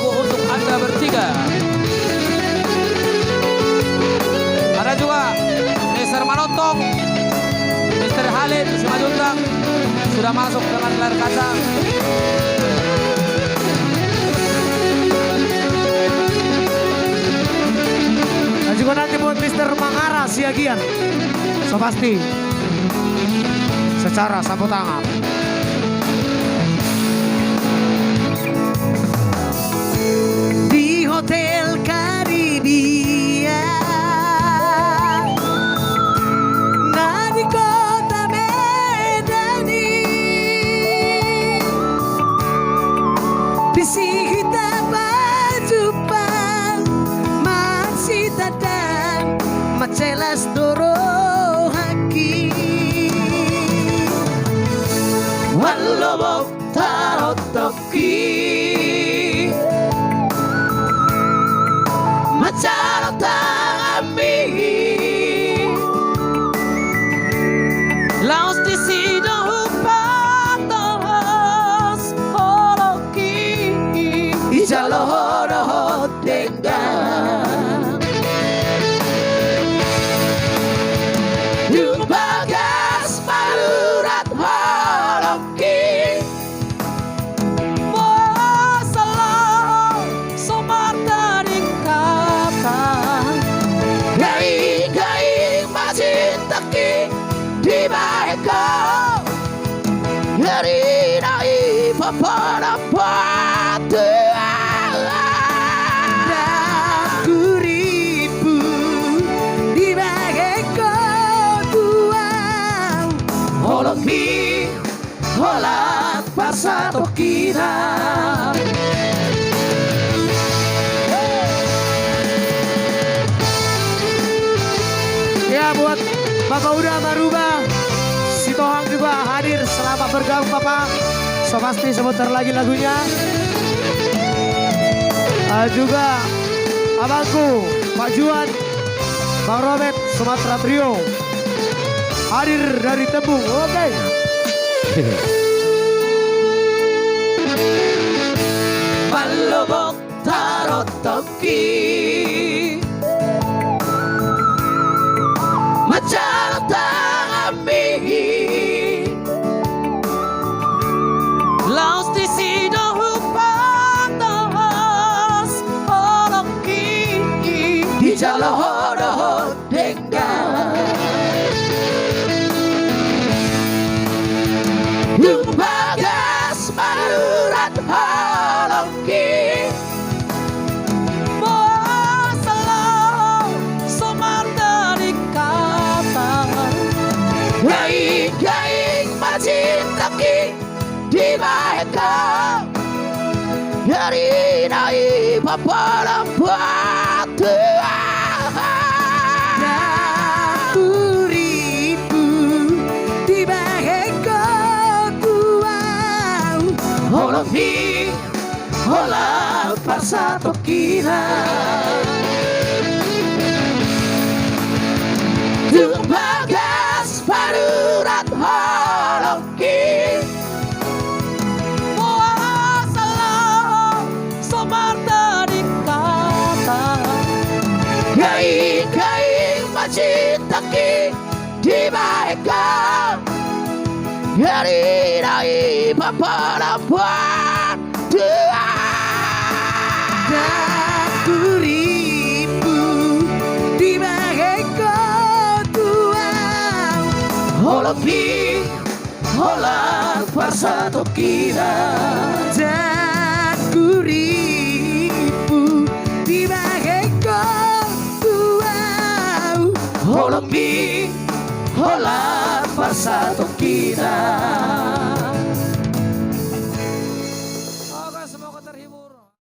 lagu untuk Anda bertiga. Ada juga Mr. Manotong, Mr. Halid Simajuntang sudah masuk dengan layar kaca. Dan juga nanti buat Mr. Mangara Siagian. So pasti secara sapu tangan. Di Hotel Karibia, nah di kota Medan ini, bisi kita berjumpa, masih dan macelas doro haki. Walobok tarot toki, macaro tangami, Laos di sino hupatos holoki ijalohoro dengan Dubagas malurat holoki Masalah somar dari kata Gaing-gaing masih teki di baiko Hari nai paparapatu Daku ribu di baiko tuang Holoki holat pasato kira. Ya buat Bapak Uda Maruba, si Tohang juga hadir selamat bergabung Bapak. So pasti sebentar lagi lagunya. Juga abangku Pak Juan, Bang Robert Sumatera Trio hadir dari Tembung. Oke. Palobok tarot toki macam tangami Laos di sino hupatos holoki di jalohoro dengan Dubagas malurat holoki Masalah somar dari kata Gaing-gaing masih teki di baiko Hari nai paparapatu Daku ribu di baiko tuang Holofi hola pasato kira Dubagas parurat holoki Masalah somar dari kata Gaing-gaing masih teki di baiko Hari nai paparapatu Daku ribu di baiko tuang Holofi hola pasato kira Daku ribu di baiko tuang Holofi hola pasato kira